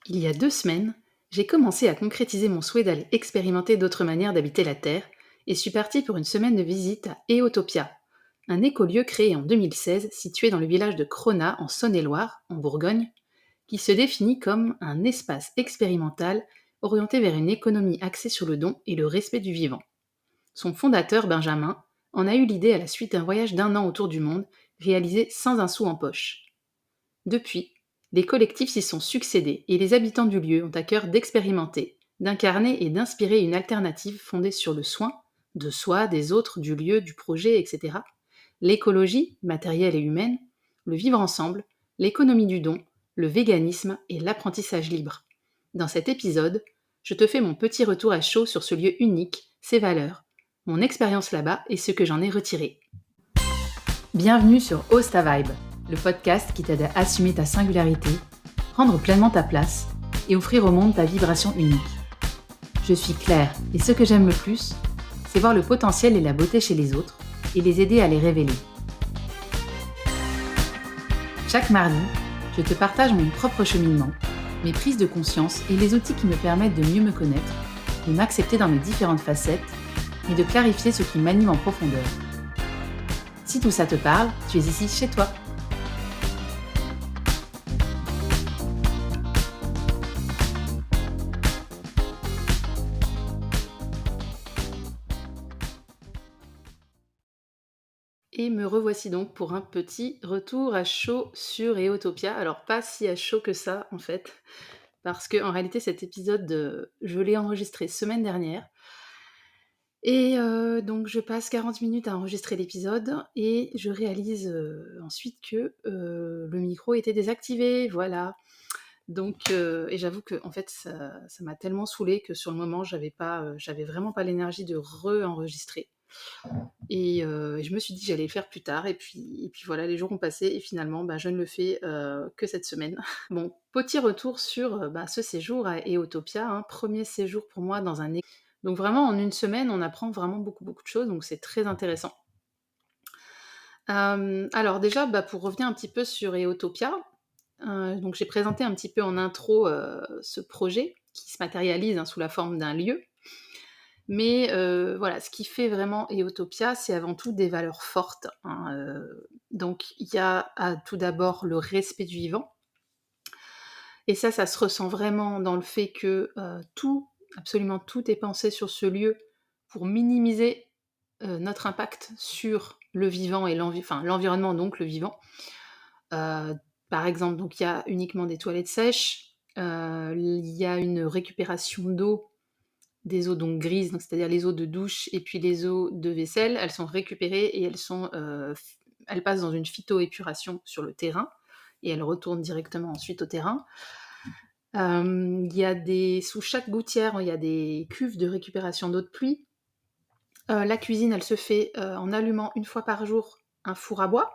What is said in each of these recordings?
Il y a 2 semaines, j'ai commencé à concrétiser mon souhait d'aller expérimenter d'autres manières d'habiter la Terre et suis partie pour une semaine de visite à Eotopia, un écolieu créé en 2016 situé dans le village de Cronat en Saône-et-Loire, en Bourgogne, qui se définit comme un espace expérimental orienté vers une économie axée sur le don et le respect du vivant. Son fondateur, Benjamin, en a eu l'idée à la suite d'un voyage d'1 an autour du monde, réalisé sans un sou en poche. Depuis, les collectifs s'y sont succédés et les habitants du lieu ont à cœur d'expérimenter, d'incarner et d'inspirer une alternative fondée sur le soin, de soi, des autres, du lieu, du projet, etc. L'écologie, matérielle et humaine, le vivre ensemble, l'économie du don, le véganisme et l'apprentissage libre. Dans cet épisode, je te fais mon petit retour à chaud sur ce lieu unique, ses valeurs, mon expérience là-bas et ce que j'en ai retiré. Bienvenue sur Ose ta Vibe, le podcast qui t'aide à assumer ta singularité, prendre pleinement ta place et offrir au monde ta vibration unique. Je suis Claire et ce que j'aime le plus, c'est voir le potentiel et la beauté chez les autres et les aider à les révéler. Chaque mardi, je te partage mon propre cheminement, mes prises de conscience et les outils qui me permettent de mieux me connaître, de m'accepter dans mes différentes facettes et de clarifier ce qui m'anime en profondeur. Si tout ça te parle, tu es ici chez toi. Et me revoici donc pour un petit retour à chaud sur Eotopia. Alors pas si à chaud que ça en fait, parce que en réalité cet épisode, je l'ai enregistré semaine dernière. Et donc je passe 40 minutes à enregistrer l'épisode et je réalise, ensuite que, le micro était désactivé, voilà. Donc et j'avoue qu'en fait ça m'a tellement saoulée que sur le moment j'avais vraiment pas l'énergie de re-enregistrer. Et je me suis dit que j'allais le faire plus tard et puis voilà, les jours ont passé et finalement, je ne le fais, que cette semaine. Bon, petit retour sur, ce séjour à Eotopia, hein. 1er séjour pour moi dans un é donc vraiment en une semaine, on apprend vraiment beaucoup, beaucoup de choses, donc c'est très intéressant. Alors déjà, pour revenir un petit peu sur Eotopia, donc j'ai présenté un petit peu en intro, ce projet qui se matérialise, hein, sous la forme d'un lieu. Mais voilà, ce qui fait vraiment Eotopia, c'est avant tout des valeurs fortes, hein, donc il y a, tout d'abord le respect du vivant et ça se ressent vraiment dans le fait que, tout, absolument tout est pensé sur ce lieu pour minimiser, notre impact sur le vivant et l'environnement, donc le vivant. Heu, Par exemple, donc il y a uniquement des toilettes sèches, il y a une récupération d'eau, des eaux donc grises, donc c'est-à-dire les eaux de douche et puis les eaux de vaisselle, elles sont récupérées et elles passent dans une phytoépuration sur le terrain et elles retournent directement ensuite au terrain. Il y a sous chaque gouttière, il y a des cuves de récupération d'eau de pluie. La cuisine, elle se fait, en allumant 1 fois par jour un four à bois,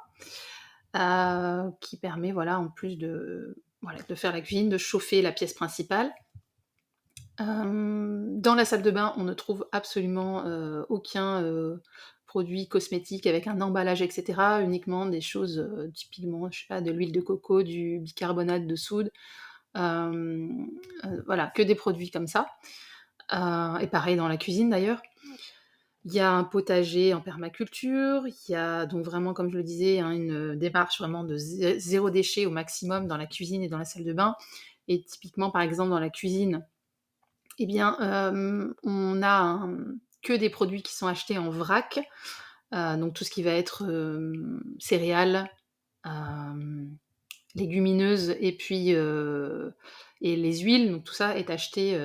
qui permet, voilà, en plus de faire la cuisine, de chauffer la pièce principale. Dans la salle de bain, on ne trouve absolument, aucun, produit cosmétique avec un emballage et cetera, uniquement des choses, typiquement, je sais pas, de l'huile de coco, du bicarbonate de soude, voilà, que des produits comme ça. Et pareil dans la cuisine d'ailleurs. Il y a un potager en permaculture, il y a donc vraiment, comme je le disais, hein, une démarche vraiment de 0 déchet au maximum dans la cuisine et dans la salle de bain. Et typiquement, par exemple, dans la cuisine, eh bien, on a que des produits qui sont achetés en vrac, donc tout ce qui va être, céréales, hem, légumineuses et les huiles, donc tout ça est acheté,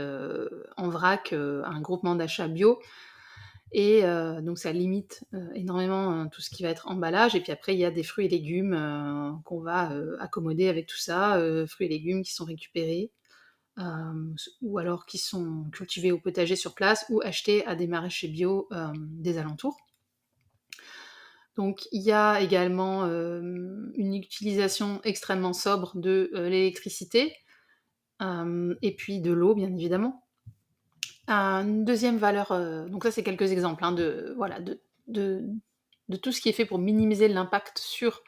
en vrac, un groupement d'achat bio et donc ça limite, énormément, tout ce qui va être emballage et puis après il y a des fruits et légumes, qu'on va, accommoder avec tout ça, fruits et légumes qui sont récupérés, ou alors qui sont cultivés au potager sur place ou achetés à des maraîchers bio, des alentours. Donc il y a également, une utilisation extrêmement sobre de, l'électricité, et puis de l'eau bien évidemment. Une 2e valeur, donc ça c'est quelques exemples, hein, de tout ce qui est fait pour minimiser l'impact sur,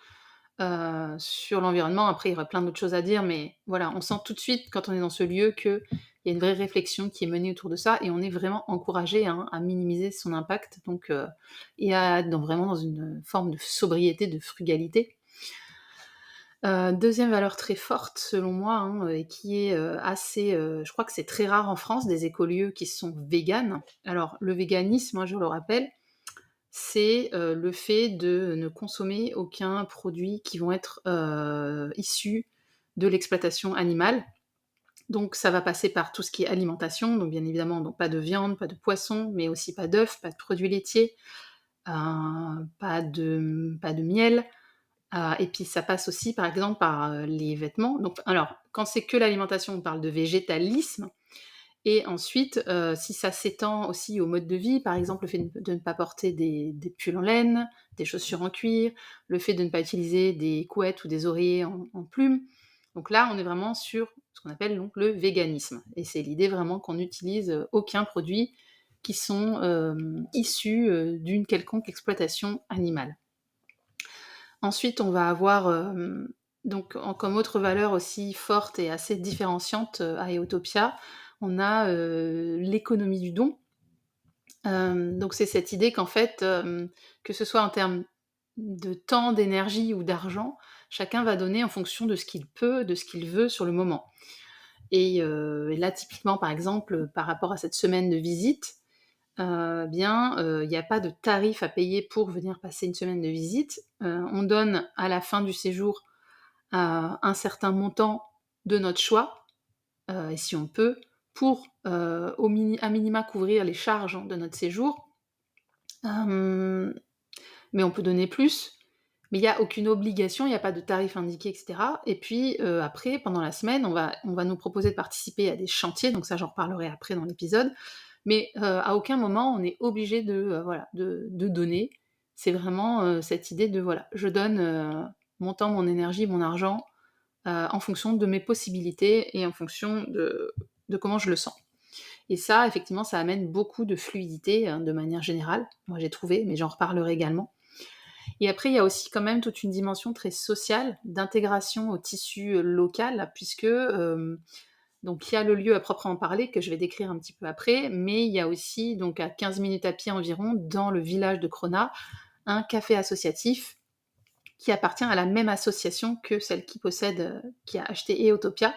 sur l'environnement. Après, il y aurait plein d'autres choses à dire, mais voilà, on sent tout de suite quand on est dans ce lieu qu'il y a une vraie réflexion qui est menée autour de ça et on est vraiment encouragé, hein, à minimiser son impact donc et à être vraiment dans une forme de sobriété, de frugalité. 2e valeur très forte selon moi, hein, et qui est, assez, je crois que c'est très rare en France, des écolieux qui sont véganes. Alors le véganisme, moi je le rappelle, c'est, le fait de ne consommer aucun produit qui vont être, issus de l'exploitation animale. Donc ça va passer par tout ce qui est alimentation, donc bien évidemment donc pas de viande, pas de poisson, mais aussi pas d'œufs, pas de produits laitiers, pas de miel. Et puis ça passe aussi par exemple par, les vêtements. Donc alors, quand c'est que l'alimentation, on parle de végétalisme et ensuite, si ça s'étend aussi au mode de vie, par exemple le fait de ne pas porter des pulls en laine, des chaussures en cuir, le fait de ne pas utiliser des couettes ou des oreillers en plumes. Donc là, on est vraiment sur ce qu'on appelle donc le véganisme et c'est l'idée vraiment qu'on n'utilise, aucun produit qui sont, issus, d'une quelconque exploitation animale. Ensuite, on va avoir, donc comme autre valeur aussi forte et assez différenciante, à Eotopia, on a, l'économie du don. Donc c'est cette idée qu'en fait, que ce soit en termes de temps, d'énergie ou d'argent, chacun va donner en fonction de ce qu'il peut, de ce qu'il veut sur le moment. Et là typiquement par exemple, par rapport à cette semaine de visite, il y a pas de tarif à payer pour venir passer une semaine de visite. On donne à la fin du séjour, un certain montant de notre choix, et si on peut, pour, à minima couvrir les charges de notre séjour. Hem, mais on peut donner plus, mais il y a aucune obligation, il y a pas de tarif indiqué et cetera et puis, après pendant la semaine, on va nous proposer de participer à des chantiers, donc ça j'en reparlerai après dans l'épisode, mais à aucun moment on est obligé de, voilà, de donner. C'est vraiment, cette idée de voilà, je donne, mon temps, mon énergie, mon argent, en fonction de mes possibilités et en fonction de comment je le sens. Et ça, effectivement, ça amène beaucoup de fluidité, de manière générale. Moi, j'ai trouvé, mais j'en reparlerai également. Et après, il y a aussi quand même toute une dimension très sociale, d'intégration au tissu, local, puisque, donc il y a le lieu à proprement parler, que je vais décrire un petit peu après, mais il y a aussi, donc à 15 minutes à pied environ, dans le village de Crona, un café associatif qui appartient à la même association que celle qui possède, qui a acheté Eotopia,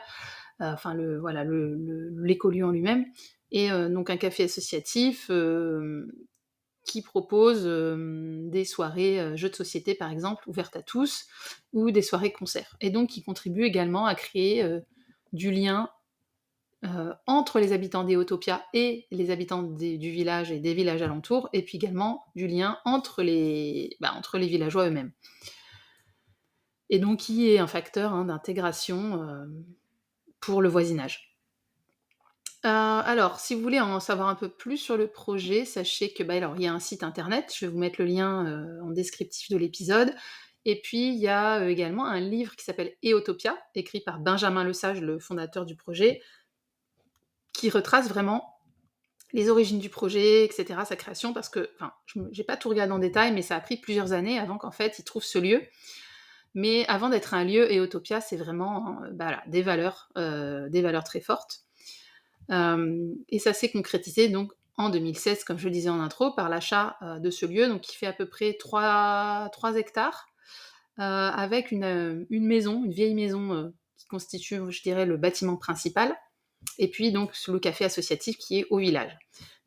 enfin voilà, l'écolieu en lui-même et donc un café associatif, qui propose, des soirées, jeux de société par exemple, ouvertes à tous, ou des soirées concerts et donc qui contribue également à créer, du lien, entre les habitants d'Eotopia et les habitants du village et des villages alentours et puis également du lien entre les villageois eux-mêmes. Et donc qui est un facteur, hein, d'intégration, pour le voisinage. Alors si vous voulez en savoir un peu plus sur le projet, sachez que, alors il y a un site internet, je vais vous mettre le lien, en descriptif de l'épisode et puis il y a, également un livre qui s'appelle Eotopia, écrit par Benjamin Lesage, le fondateur du projet, qui retrace vraiment les origines du projet et cetera, sa création parce que enfin, j'ai pas tout regardé en détail, mais ça a pris plusieurs années avant qu'en fait il trouve ce lieu. Mais avant d'être un lieu, Eotopia, c'est vraiment, voilà, des valeurs très fortes. Et ça s'est concrétisé donc en 2016, comme je le disais en intro, par l'achat, de ce lieu, donc qui fait à peu près 3 hectares, avec une maison, une vieille maison, qui constitue, je dirais, le bâtiment principal et puis donc le café associatif qui est au village.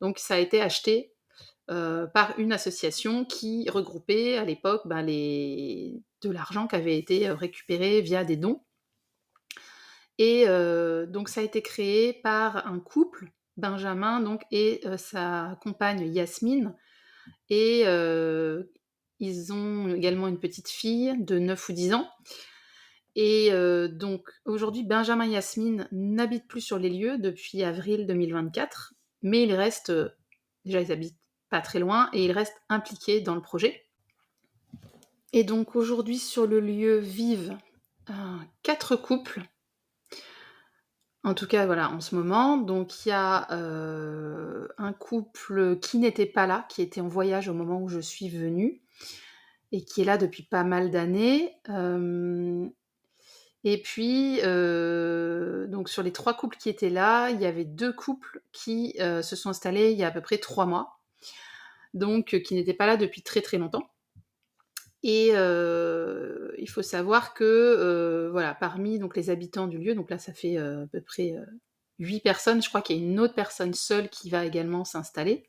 Donc ça a été acheté, par une association qui regroupait à l'époque, de l'argent qui avait été, récupéré via des dons et donc ça a été créé par un couple, Benjamin donc et sa compagne Yasmine et ils ont également une petite fille de 9 ou 10 ans et donc aujourd'hui Benjamin et Yasmine n'habitent plus sur les lieux depuis avril 2024, mais ils restent, déjà ils habitent pas très loin et ils restent impliqués dans le projet. Et donc aujourd'hui sur le lieu vivent, 4 couples. En tout cas, voilà, en ce moment, donc il y a, un couple qui n'était pas là, qui était en voyage au moment où je suis venue et qui est là depuis pas mal d'années. Et puis, donc sur les 3 couples qui étaient là, il y avait 2 couples qui, se sont installés il y a à peu près 3 mois, donc qui n'étaient pas là depuis très, très longtemps. Et il faut savoir que, voilà, parmi donc les habitants du lieu, donc là ça fait, à peu près, 8 personnes, je crois qu'il y a une autre personne seule qui va également s'installer.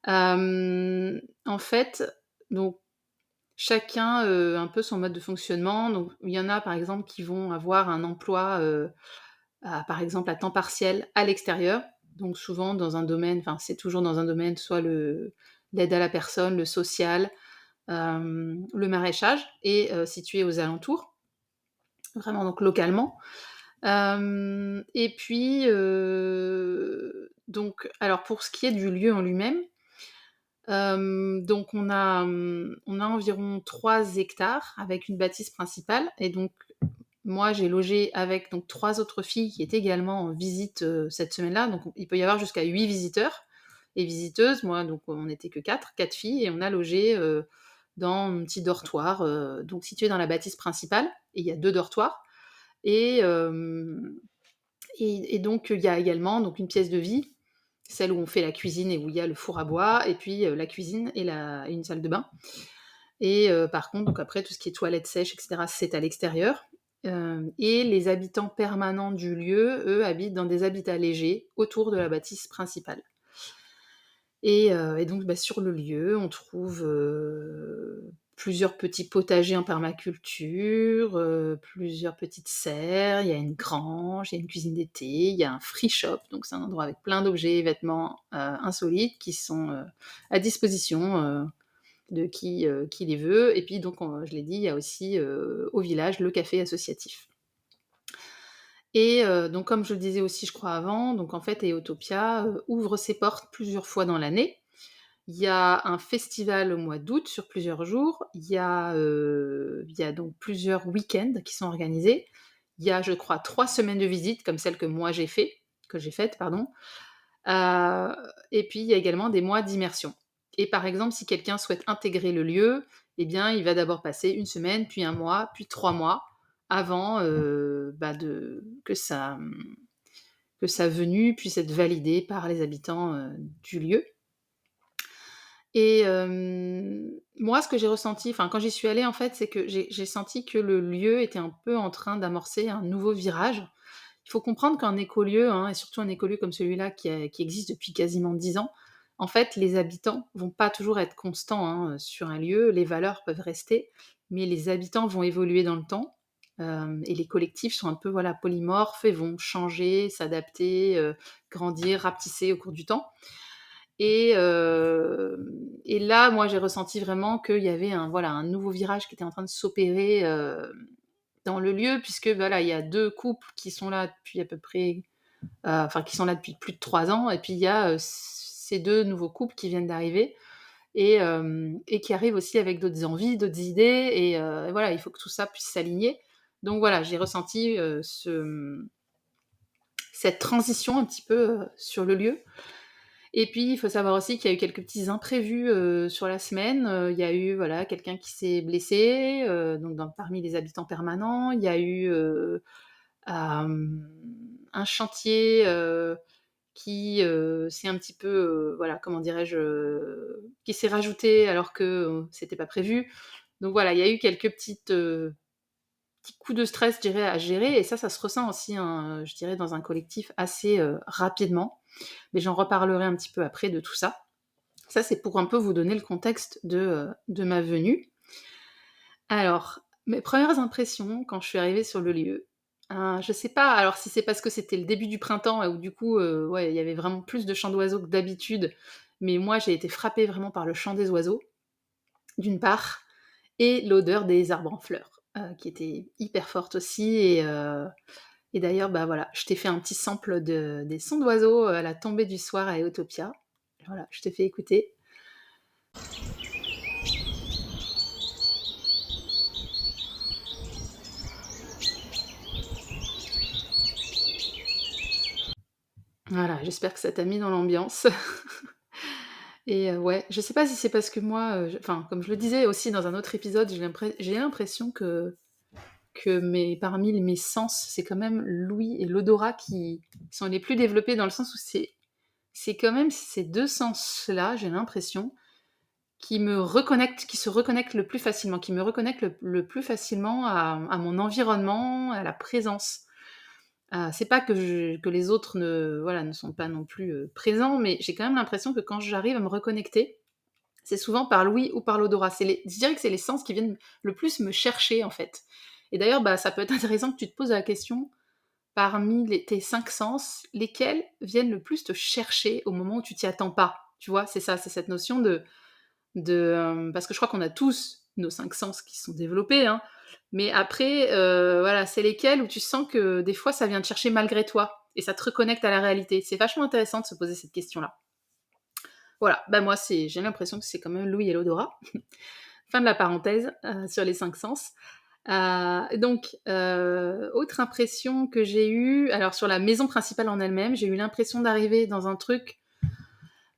En fait, donc chacun, un peu son mode de fonctionnement. Donc il y en a par exemple qui vont avoir un emploi, par exemple à temps partiel à l'extérieur, donc souvent dans un domaine, enfin c'est toujours dans un domaine, soit l'aide à la personne, le social, le maraîchage et situé aux alentours, vraiment donc localement. Et puis, donc alors pour ce qui est du lieu en lui-même, donc on a environ 3 hectares avec une bâtisse principale et donc moi j'ai logé avec donc 3 autres filles qui étaient également en visite, cette semaine-là, donc il peut y avoir jusqu'à 8 visiteurs et visiteuses. Moi donc on n'était que quatre filles et on a logé, dans un petit dortoir, donc situé dans la bâtisse principale et il y a 2 dortoirs et donc il y a également donc une pièce de vie, celle où on fait la cuisine et où il y a le four à bois et puis, la cuisine et une salle de bain et par contre donc après tout ce qui est toilettes sèches et cetera, c'est à l'extérieur. Et les habitants permanents du lieu, eux, habitent dans des habitats légers autour de la bâtisse principale. Et donc bah, sur le lieu, on trouve, plusieurs petits potagers en permaculture, plusieurs petites serres, il y a une grange, il y a une cuisine d'été, il y a un free shop, donc c'est un endroit avec plein d'objets et vêtements, insolites qui sont, à disposition, de qui les veut. Et puis donc je l'ai dit, il y a aussi, au village, le café associatif. Et donc comme je le disais aussi je crois avant, donc en fait Eotopia, ouvre ses portes plusieurs fois dans l'année. Il y a un festival au mois d'août sur plusieurs jours. Il y a donc plusieurs week-ends qui sont organisés. Il y a, je crois, 3 semaines de visite comme celle que j'ai faites, pardon. Heu et puis il y a également des mois d'immersion. Et par exemple, si quelqu'un souhaite intégrer le lieu, eh bien, il va d'abord passer 1 semaine, puis 1 mois, puis 3 mois avant, bah, que sa venue puisse être validée par les habitants, du lieu. Et moi, ce que j'ai ressenti, enfin, quand j'y suis allée, en fait, c'est que j'ai senti que le lieu était un peu en train d'amorcer un nouveau virage. Il faut comprendre qu'un écolieu, hein, et surtout un écolieu comme celui-là qui existe depuis quasiment 10 ans, en fait, les habitants vont pas toujours être constants, hein, sur un lieu. Les valeurs peuvent rester, mais les habitants vont évoluer dans le temps, et les collectifs sont un peu, voilà, polymorphes et vont changer, s'adapter, grandir, rapetisser au cours du temps. Et là, moi, j'ai ressenti vraiment qu'il y avait un nouveau virage qui était en train de s'opérer, dans le lieu puisque, voilà, il y a 2 couples qui sont là depuis à peu près, enfin, qui sont là depuis plus de 3 ans et puis il y a, ces 2 nouveaux couples qui viennent d'arriver et qui arrivent aussi avec d'autres envies, d'autres idées et voilà, il faut que tout ça puisse s'aligner. Donc voilà, j'ai ressenti, cette transition un petit peu, sur le lieu. Et puis, il faut savoir aussi qu'il y a eu quelques petits imprévus, sur la semaine. Il y a eu, voilà, quelqu'un qui s'est blessé, donc parmi les habitants permanents. Il y a eu, un chantier, qui, s'est un petit peu, voilà, comment dirais-je? Qui s'est rajouté alors que, c'était pas prévu. Donc voilà, il y a eu quelques petits coups de stress, je dirais, à gérer et ça se ressent aussi, hein, je dirais, dans un collectif assez, rapidement. Mais j'en reparlerai un petit peu après de tout ça. Ça, c'est pour un peu vous donner le contexte de ma venue. Alors, mes premières impressions quand je suis arrivée sur le lieu, je sais pas alors si c'est parce que c'était le début du printemps et où du coup, ouais, il y avait vraiment plus de chants d'oiseaux que d'habitude, mais moi j'ai été frappée vraiment par le chant des oiseaux, d'une part, et l'odeur des arbres en fleurs, qui était hyper forte aussi et d'ailleurs, bah, voilà, je t'ai fait un petit sample des sons d'oiseaux, à la tombée du soir à Eotopia. Voilà, je te fais écouter. Voilà, j'espère que ça t'a mis dans l'ambiance. Et ouais, je sais pas si c'est parce que moi, enfin, comme je le disais aussi dans un autre épisode, j'ai l'impression que parmi mes sens, c'est quand même l'ouïe et l'odorat qui sont les plus développés dans le sens où c'est quand même ces 2 sens-là, j'ai l'impression, qui se reconnectent le plus facilement, qui me reconnectent le plus facilement à mon environnement, à la présence. C'est pas que les autres ne sont pas non plus, présents, mais j'ai quand même l'impression que quand j'arrive à me reconnecter, c'est souvent par l'ouïe ou par l'odorat. Je dirais que c'est les sens qui viennent le plus me chercher, en fait. Et d'ailleurs, bah, ça peut être intéressant que tu te poses la question, parmi tes 5 sens, lesquels viennent le plus te chercher au moment où tu t'y attends pas? Tu vois? C'est ça, c'est cette notion parce que je crois qu'on a tous nos 5 sens qui sont développés, hein, mais après, voilà, c'est lesquels où tu sens que des fois ça vient te chercher malgré toi et ça te reconnecte à la réalité. C'est vachement intéressant de se poser cette question-là. Voilà, bah, moi j'ai l'impression que c'est quand même l'ouïe et l'odorat. Fin de la parenthèse, sur les 5 sens. Autre impression que j'ai eue, alors sur la maison principale en elle-même, j'ai eu l'impression d'arriver dans un truc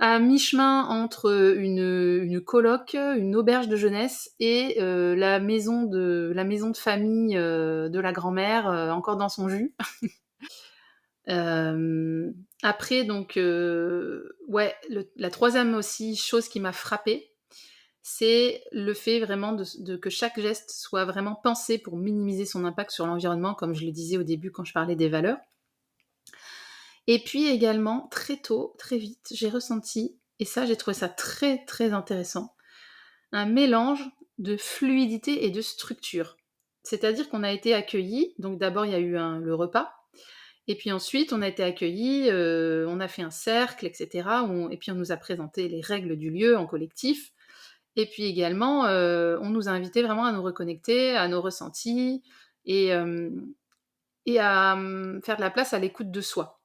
à mi-chemin entre une coloc, une auberge de jeunesse et la maison de famille de la grand-mère, encore dans son jus. Euh, Après, donc, ouais, la troisième aussi chose qui m'a frappée, c'est le fait vraiment que chaque geste soit vraiment pensé pour minimiser son impact sur l'environnement, comme je le disais au début quand je parlais des valeurs. Et puis également, très tôt, très vite, j'ai ressenti, et ça j'ai trouvé ça très très intéressant, un mélange de fluidité et de structure. C'est-à-dire qu'on a été accueillis, donc d'abord il y a eu le repas, et puis ensuite on a été accueillis, on a fait un cercle, etc. Et puis on nous a présenté les règles du lieu en collectif, et puis également on nous a invités vraiment à nous reconnecter, à nos ressentis, et, euh, et à faire de la place à l'écoute de soi.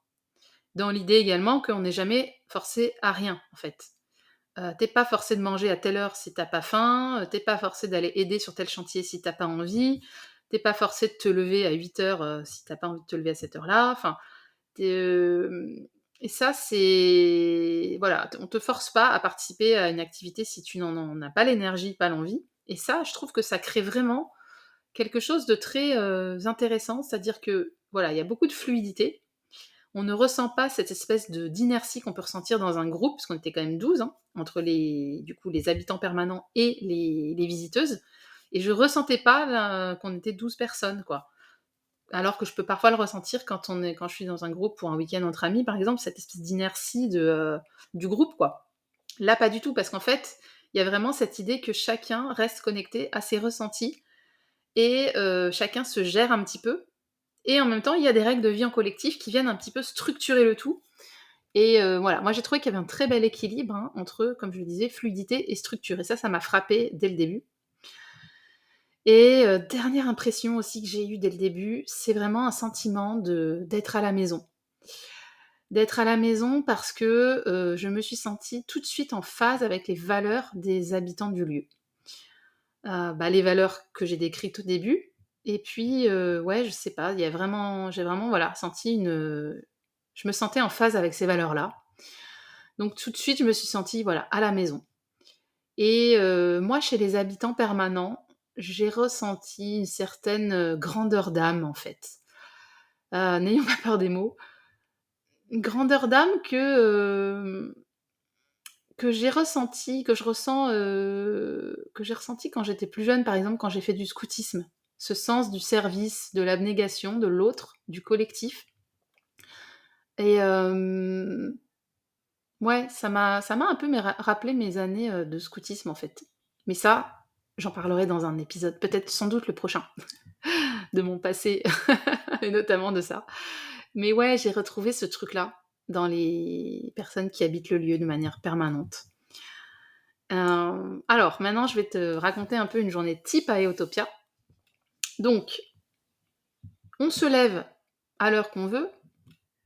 Dans l'idée également qu'on n'est jamais forcé à rien, en fait. T'es pas forcé de manger à telle heure si t'as pas faim, t'es pas forcé d'aller aider sur tel chantier si t'as pas envie, t'es pas forcé de te lever à 8 heures si t'as pas envie de te lever à cette heure-là. Enfin, et ça, c'est... Voilà, on te force pas à participer à une activité si tu n'en as pas l'énergie, pas l'envie. Et ça, je trouve que ça crée vraiment quelque chose de très intéressant, c'est-à-dire que, voilà, il y a beaucoup de fluidité, on ne ressent pas cette espèce d'inertie qu'on peut ressentir dans un groupe, parce qu'on était quand même 12, hein, entre les habitants permanents et les visiteuses. Et je ressentais pas qu'on était 12 personnes, quoi. Alors que je peux parfois le ressentir quand je suis dans un groupe pour un week-end entre amis, par exemple, cette espèce d'inertie du groupe, quoi. Là, pas du tout, parce qu'en fait, il y a vraiment cette idée que chacun reste connecté à ses ressentis et chacun se gère un petit peu. Et en même temps, il y a des règles de vie en collectif qui viennent un petit peu structurer le tout. Et voilà, moi j'ai trouvé qu'il y avait un très bel équilibre, hein, entre, comme je le disais, fluidité et structure. Et ça m'a frappé dès le début. Et dernière impression aussi que j'ai eue dès le début, c'est vraiment un sentiment d'être à la maison. D'être à la maison parce que je me suis sentie tout de suite en phase avec les valeurs des habitants du lieu. Les valeurs que j'ai décrites au début. Et puis, ouais, je sais pas, j'ai vraiment voilà, senti je me sentais en phase avec ces valeurs-là. Donc tout de suite, je me suis sentie, voilà, à la maison. Et moi, chez les habitants permanents, j'ai ressenti une certaine grandeur d'âme, en fait. N'ayons pas peur des mots. Une grandeur d'âme que j'ai ressenti, que j'ai ressenti quand j'étais plus jeune, par exemple, quand j'ai fait du scoutisme. Ce sens du service, de l'abnégation, de l'autre, du collectif. Et ouais, ça m'a un peu rappelé mes années de scoutisme, en fait. Mais ça, j'en parlerai dans un épisode, peut-être sans doute le prochain, de mon passé, et notamment de ça. Mais ouais, j'ai retrouvé ce truc-là dans les personnes qui habitent le lieu de manière permanente. Alors, maintenant, je vais te raconter un peu une journée type à Eotopia. Donc, on se lève à l'heure qu'on veut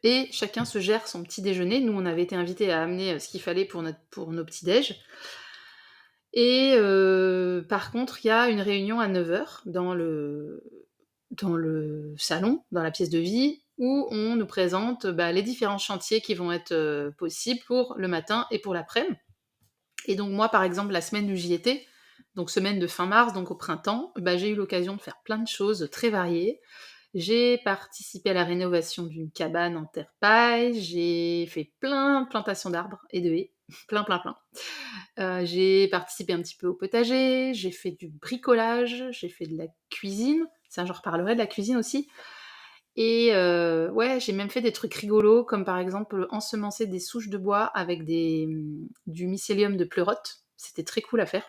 et chacun se gère son petit déjeuner. Nous, on avait été invités à amener ce qu'il fallait pour nos petits déj. Et par contre, il y a une réunion à 9h dans le salon, dans la pièce de vie, où on nous présente les différents chantiers qui vont être possibles pour le matin et pour l'après-midi. Et donc moi, par exemple, la semaine où j'y étais, donc semaine de fin mars, donc au printemps, bah, j'ai eu l'occasion de faire plein de choses très variées. J'ai participé à la rénovation d'une cabane en terre paille, j'ai fait plein de plantations d'arbres et de haies, plein, plein, plein. J'ai participé un petit peu au potager, j'ai fait du bricolage, j'ai fait de la cuisine, ça j'en reparlerai de la cuisine aussi. Et ouais, j'ai même fait des trucs rigolos, comme par exemple ensemencer des souches de bois avec du mycélium de pleurote. C'était très cool à faire.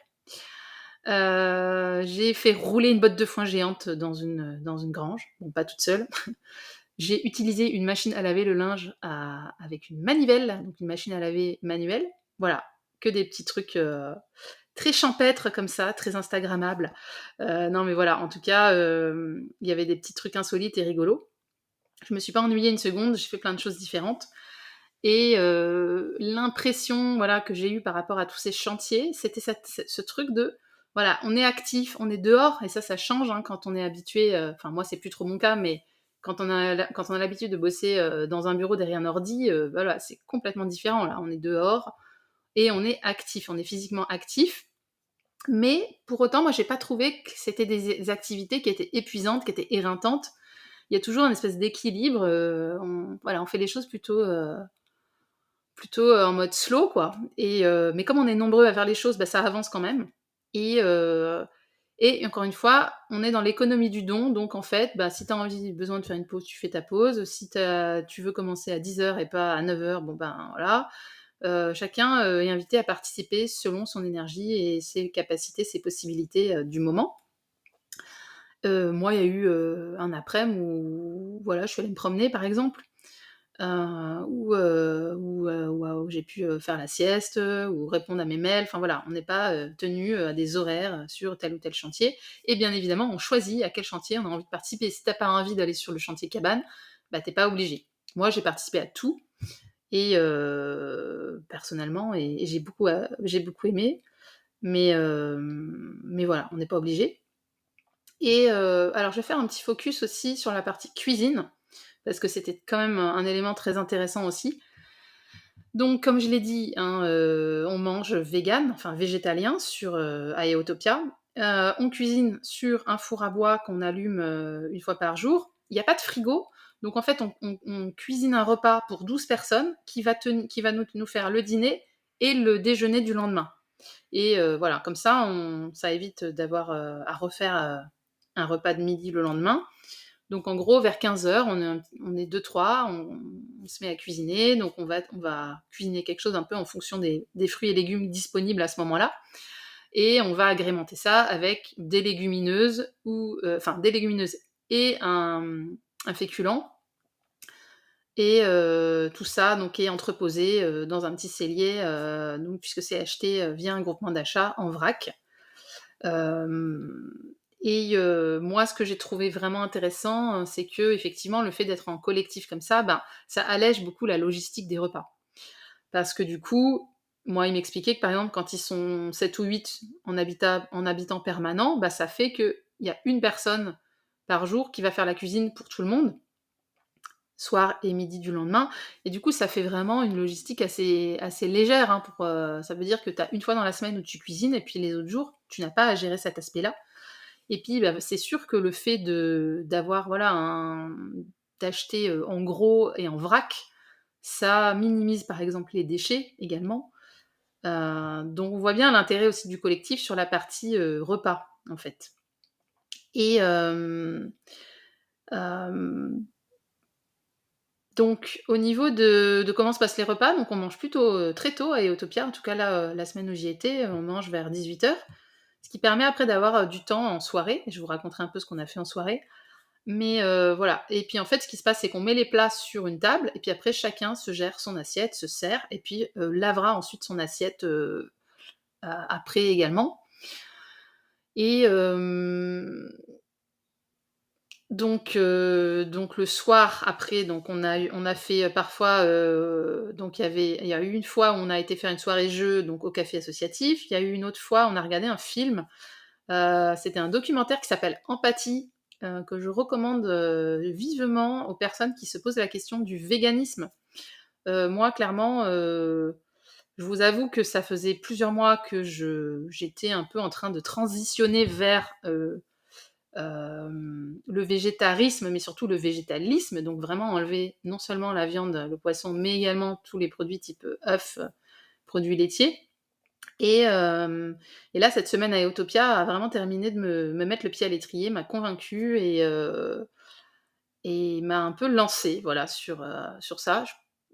J'ai fait rouler une botte de foin géante dans une grange, bon pas toute seule. J'ai utilisé une machine à laver le linge avec une manivelle, donc une machine à laver manuelle. Voilà, que des petits trucs très champêtres comme ça, très instagrammables. Non mais voilà, en tout cas, il y avait des petits trucs insolites et rigolos. Je me suis pas ennuyée une seconde, j'ai fait plein de choses différentes. Et l'impression, voilà, que j'ai eue par rapport à tous ces chantiers, c'était ce truc de, voilà, on est actif, on est dehors, et ça change hein, quand on est habitué. Enfin, moi, c'est plus trop mon cas, mais quand on a l'habitude de bosser dans un bureau derrière un ordi, voilà, c'est complètement différent. Là, on est dehors et on est actif, on est physiquement actif. Mais pour autant, moi, j'ai pas trouvé que c'était des activités qui étaient épuisantes, qui étaient éreintantes. Il y a toujours une espèce d'équilibre. Voilà, on fait les choses plutôt en mode slow, quoi. Mais comme on est nombreux à faire les choses, bah, ça avance quand même. Et, euh, et encore une fois, on est dans l'économie du don. Donc en fait, bah, si tu as besoin de faire une pause, tu fais ta pause. Si tu veux commencer à 10h et pas à 9h, bon ben voilà. Chacun est invité à participer selon son énergie et ses capacités, ses possibilités du moment. Moi, il y a eu un après-midi où voilà, je suis allée me promener, par exemple. Où j'ai pu faire la sieste ou répondre à mes mails. Enfin voilà, on n'est pas tenu à des horaires sur tel ou tel chantier. Et bien évidemment, on choisit à quel chantier on a envie de participer. Si t'as pas envie d'aller sur le chantier cabane, bah t'es pas obligé. Moi, j'ai participé à tout et personnellement, et j'ai beaucoup aimé. Mais voilà, on n'est pas obligé. Et alors, je vais faire un petit focus aussi sur la partie cuisine parce que c'était quand même un élément très intéressant aussi. Donc, comme je l'ai dit, hein, on mange vegan, enfin végétalien, à Eotopia. On cuisine sur un four à bois qu'on allume une fois par jour. Il n'y a pas de frigo, donc en fait, on cuisine un repas pour 12 personnes qui va nous faire le dîner et le déjeuner du lendemain. Et voilà, comme ça, ça évite d'avoir à refaire un repas de midi le lendemain. Donc en gros, vers 15h, on est 2-3, on se met à cuisiner. Donc on va cuisiner quelque chose un peu en fonction des fruits et légumes disponibles à ce moment-là. Et on va agrémenter ça avec des légumineuses, enfin des légumineuses et un féculent. Et tout ça donc, est entreposé dans un petit cellier, donc, puisque c'est acheté via un groupement d'achat en vrac. Et moi, ce que j'ai trouvé vraiment intéressant, c'est que effectivement, le fait d'être en collectif comme ça, ben, ça allège beaucoup la logistique des repas. Parce que du coup, moi, il m'expliquait que par exemple, quand ils sont 7 ou 8 en habitant permanent, bah, ça fait qu'il y a une personne par jour qui va faire la cuisine pour tout le monde, soir et midi du lendemain. Et du coup, ça fait vraiment une logistique assez, assez légère. Hein, ça veut dire que tu as une fois dans la semaine où tu cuisines, et puis les autres jours, tu n'as pas à gérer cet aspect-là. Et puis, bah, c'est sûr que le fait d'avoir, voilà, d'acheter en gros et en vrac, ça minimise par exemple les déchets également. Donc on voit bien l'intérêt aussi du collectif sur la partie repas, en fait. Et euh, donc au niveau de comment se passent les repas, donc on mange plutôt très tôt à Eotopia. En tout cas là, la semaine où j'y étais, on mange vers 18h. Ce qui permet après d'avoir du temps en soirée. Et je vous raconterai un peu ce qu'on a fait en soirée. Mais voilà. Et puis en fait, ce qui se passe, c'est qu'on met les plats sur une table, et puis après, chacun se gère son assiette, se sert, et puis lavera ensuite son assiette après également. Et donc le soir, après, donc on a fait parfois. Donc il y a eu une fois où on a été faire une soirée jeu donc au café associatif. Il y a eu une autre fois, on a regardé un film. C'était un documentaire qui s'appelle Empathie, que je recommande vivement aux personnes qui se posent la question du véganisme. Moi, clairement, Je vous avoue que ça faisait plusieurs mois que j'étais un peu en train de transitionner vers, le végétarisme, mais surtout le végétalisme, donc vraiment enlever non seulement la viande, le poisson, mais également tous les produits type, œufs, produits laitiers. Et là, cette semaine à Éotopia a vraiment terminé de me mettre le pied à l'étrier, m'a convaincue et m'a un peu lancée, voilà, sur ça.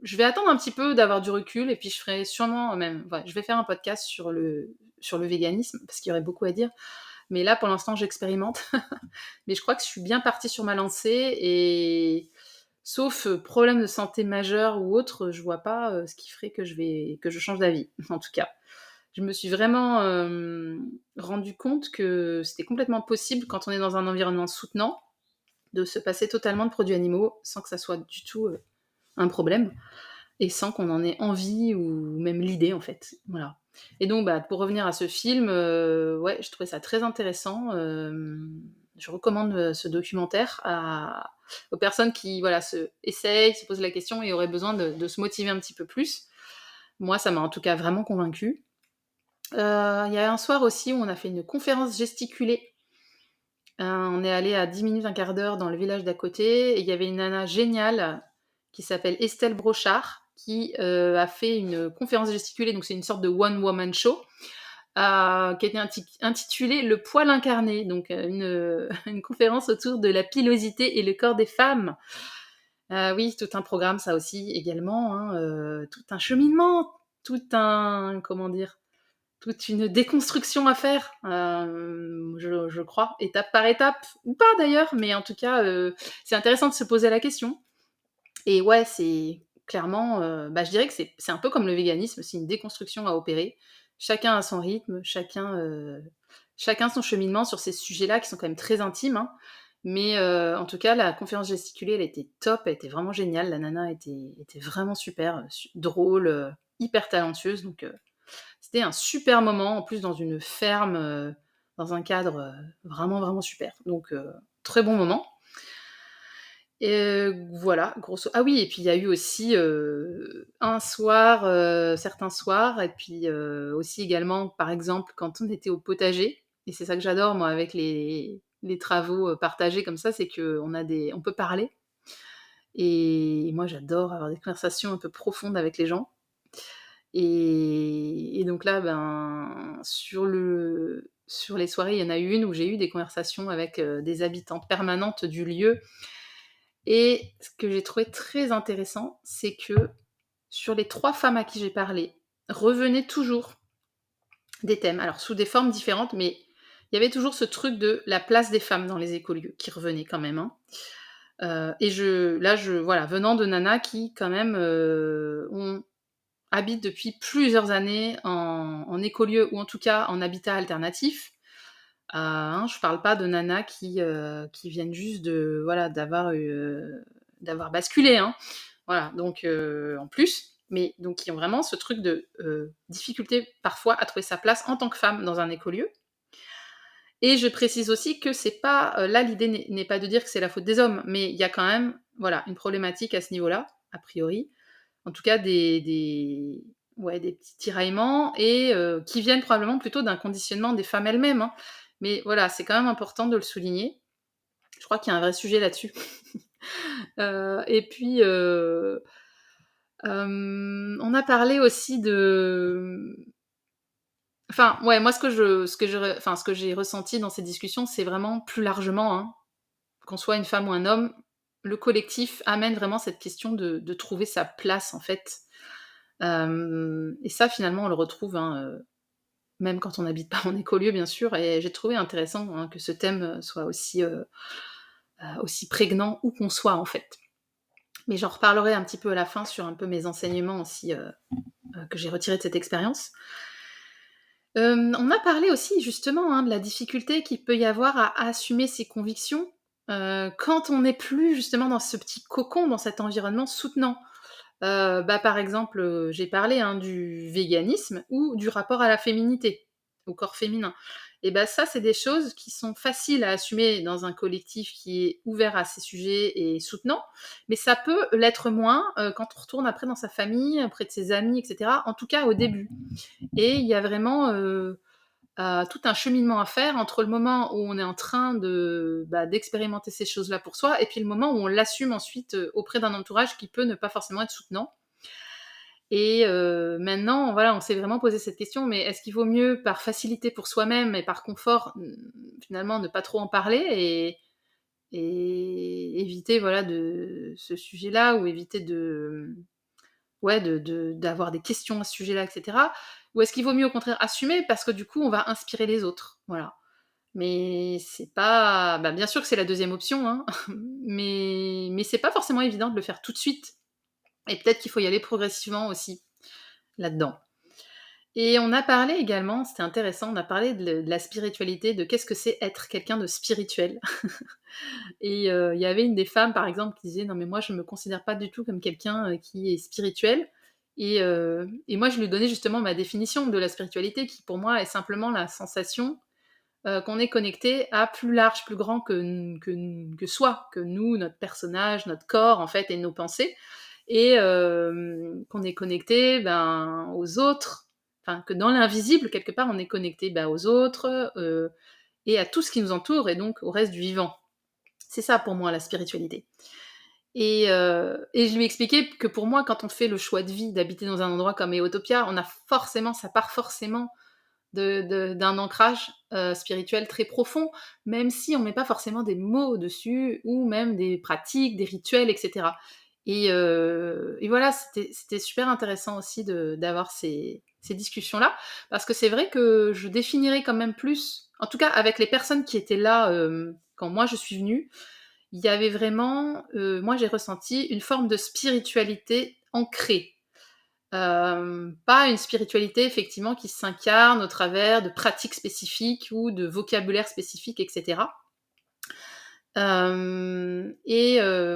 Je vais attendre un petit peu d'avoir du recul et puis je ferai sûrement même ouais, je vais faire un podcast sur le véganisme parce qu'il y aurait beaucoup à dire. Mais là, pour l'instant, j'expérimente. Mais je crois que je suis bien partie sur ma lancée et sauf, problème de santé majeur ou autre, je vois pas, ce qui ferait que je change d'avis, en tout cas. Je me suis vraiment, rendu compte que c'était complètement possible quand on est dans un environnement soutenant, de se passer totalement de produits animaux sans que ça soit du tout, un problème et sans qu'on en ait envie ou même l'idée, en fait. Voilà. Et donc, bah, pour revenir à ce film, ouais, je trouvais ça très intéressant. Je recommande, ce documentaire aux personnes qui, voilà, essayent, se posent la question et auraient besoin de se motiver un petit peu plus. Moi, ça m'a en tout cas vraiment convaincue. Il y a un soir aussi où on a fait une conférence gesticulée. On est allé à 10 minutes, un quart d'heure dans le village d'à côté et il y avait une nana géniale qui s'appelle Estelle Brochard qui a fait une conférence gesticulée, donc c'est une sorte de one woman show qui était intitulée Le poil incarné, donc une conférence autour de la pilosité et le corps des femmes. Oui, tout un programme, ça aussi également, hein, tout un cheminement, tout un comment dire, toute une déconstruction à faire, je crois, étape par étape, ou pas d'ailleurs, mais en tout cas, c'est intéressant de se poser la question. Et ouais, c'est clairement, bah, je dirais que c'est un peu comme le véganisme, c'est une déconstruction à opérer. Chacun a son rythme, chacun son cheminement sur ces sujets-là qui sont quand même très intimes, hein. Mais en tout cas, la conférence gesticulée, elle était top, elle était vraiment géniale. La nana était vraiment super, drôle, hyper talentueuse, donc c'était un super moment, en plus dans une ferme, dans un cadre, vraiment, vraiment super. Donc très bon moment. Et voilà, grosso ah oui et puis il y a eu aussi, un soir, certains soirs et puis, aussi également, par exemple, quand on était au potager et c'est ça que j'adore moi avec les travaux, partagés comme ça, c'est on peut parler et moi j'adore avoir des conversations un peu profondes avec les gens et donc là, ben, sur les soirées, il y en a eu une où j'ai eu des conversations avec, des habitantes permanentes du lieu et ce que j'ai trouvé très intéressant, c'est que sur les 3 femmes à qui j'ai parlé, revenaient toujours des thèmes, alors sous des formes différentes, mais il y avait toujours ce truc de la place des femmes dans les écolieux qui revenait quand même, hein. Et voilà, venant de nanas qui quand même, habitent depuis plusieurs années en écolieu ou en tout cas en habitat alternatif. Hein, je parle pas de nanas qui viennent juste de voilà, d'avoir basculé, hein. Voilà, donc en plus, mais donc qui ont vraiment ce truc de, difficulté parfois à trouver sa place en tant que femme dans un écolieu. Et je précise aussi que c'est pas, là l'idée n'est pas de dire que c'est la faute des hommes, mais il y a quand même, voilà, une problématique à ce niveau-là, a priori. En tout cas des petits tiraillements et qui viennent probablement plutôt d'un conditionnement des femmes elles-mêmes, hein. Mais voilà, c'est quand même important de le souligner. Je crois qu'il y a un vrai sujet là-dessus. Et puis, on a parlé aussi de enfin, ouais, moi ce que j'ai ressenti dans ces discussions, c'est vraiment plus largement, hein, qu'on soit une femme ou un homme, le collectif amène vraiment cette question de trouver sa place, en fait. Et ça, finalement, on le retrouve, hein, même quand on n'habite pas en écolieu, bien sûr, et j'ai trouvé intéressant, hein, que ce thème, soit aussi prégnant où qu'on soit, en fait. Mais j'en reparlerai un petit peu à la fin sur un peu mes enseignements aussi, que j'ai retirés de cette expérience. On a parlé aussi justement, hein, de la difficulté qu'il peut y avoir à assumer ses convictions, quand on n'est plus justement dans ce petit cocon, dans cet environnement soutenant. Bah, par exemple, j'ai parlé, hein, du véganisme ou du rapport à la féminité, au corps féminin. Et ben ça, c'est des choses qui sont faciles à assumer dans un collectif qui est ouvert à ces sujets et soutenant, mais ça peut l'être moins quand on retourne après dans sa famille, auprès de ses amis, etc. En tout cas au début. Et il y a vraiment tout un cheminement à faire entre le moment où on est en train d'expérimenter ces choses-là pour soi et puis le moment où on l'assume ensuite auprès d'un entourage qui peut ne pas forcément être soutenant. Et maintenant, voilà, on s'est vraiment posé cette question, mais est-ce qu'il vaut mieux, par facilité pour soi-même et par confort, finalement, ne pas trop en parler et éviter, voilà, de ce sujet-là ou éviter d'avoir des questions à ce sujet-là, etc. Ou est-ce qu'il vaut mieux, au contraire, assumer parce que du coup, on va inspirer les autres, voilà. Mais c'est pas, bien sûr que c'est la deuxième option, hein, mais c'est pas forcément évident de le faire tout de suite. Et peut-être qu'il faut y aller progressivement aussi là-dedans. Et on a parlé également, c'était intéressant, on a parlé de la spiritualité, de qu'est-ce que c'est être quelqu'un de spirituel. Et il y avait une des femmes, par exemple, qui disait: «Non mais moi je me considère pas du tout comme quelqu'un, qui est spirituel». Et moi je lui donnais justement ma définition de la spiritualité qui pour moi est simplement la sensation, qu'on est connecté à plus large, plus grand que soi, que nous, notre personnage, notre corps en fait et nos pensées. Et qu'on est connecté, aux autres, enfin que dans l'invisible quelque part on est connecté, aux autres, et à tout ce qui nous entoure et donc au reste du vivant. C'est ça pour moi la spiritualité. Et je lui ai expliqué que pour moi quand on fait le choix de vie d'habiter dans un endroit comme Eotopia, ça part forcément d'un ancrage spirituel très profond, même si on met pas forcément des mots dessus ou même des pratiques, des rituels, etc. Et voilà, c'était super intéressant aussi d'avoir ces discussions-là, parce que c'est vrai que je définirais quand même plus, en tout cas avec les personnes qui étaient là quand moi je suis venue, il y avait vraiment, moi j'ai ressenti une forme de spiritualité ancrée. Pas une spiritualité effectivement qui s'incarne au travers de pratiques spécifiques ou de vocabulaire spécifique, etc.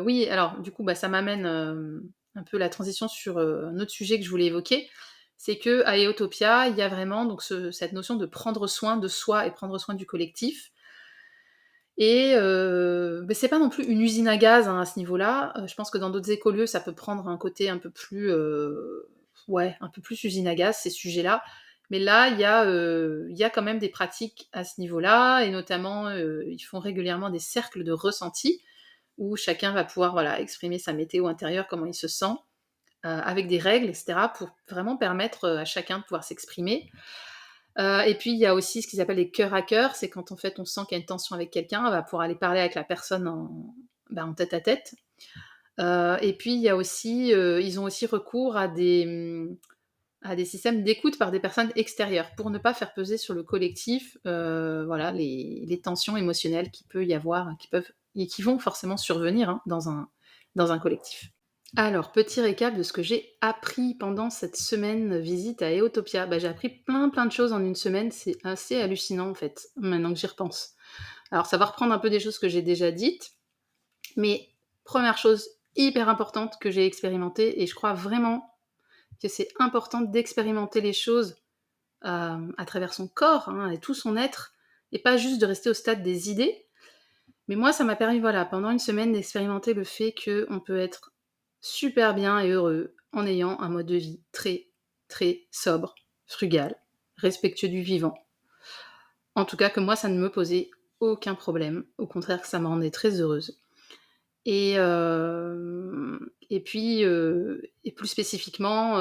Oui, alors du coup, ça m'amène un peu la transition sur un autre sujet que je voulais évoquer. C'est qu'à Eotopia, il y a vraiment donc cette notion de prendre soin de soi et prendre soin du collectif. Et c'est pas non plus une usine à gaz, hein, à ce niveau-là. Je pense que dans d'autres écolieux, ça peut prendre un côté un peu plus, un peu plus usine à gaz, ces sujets-là. Mais là, il y a quand même des pratiques à ce niveau-là, et notamment, ils font régulièrement des cercles de ressenti, où chacun va pouvoir, voilà, exprimer sa météo intérieure, comment il se sent, avec des règles, et cetera, pour vraiment permettre, à chacun de pouvoir s'exprimer. Et puis il y a aussi ce qu'ils appellent les cœurs à cœur, c'est quand en fait on sent qu'il y a une tension avec quelqu'un, on va pouvoir aller parler avec la personne en tête à tête. Et puis il y a aussi, ils ont aussi recours à des systèmes d'écoute par des personnes extérieures pour ne pas faire peser sur le collectif, voilà, les tensions émotionnelles qu'il peut y avoir, qui peuvent et qui vont forcément survenir, hein, dans un collectif. Alors, petit récap de ce que j'ai appris pendant cette semaine visite à Eotopia. J'ai appris plein de choses en une semaine, c'est assez hallucinant en fait, maintenant que j'y repense. Alors ça va reprendre un peu des choses que j'ai déjà dites, mais première chose hyper importante que j'ai expérimentée, et je crois vraiment que c'est important d'expérimenter les choses à travers son corps, hein, et tout son être, et pas juste de rester au stade des idées. Mais moi, ça m'a permis, voilà, pendant une semaine, d'expérimenter le fait qu'on peut être super bien et heureux en ayant un mode de vie très, très sobre, frugal, respectueux du vivant. En tout cas, que moi, ça ne me posait aucun problème. Au contraire, que ça me rendait très heureuse. Et puis, et plus spécifiquement,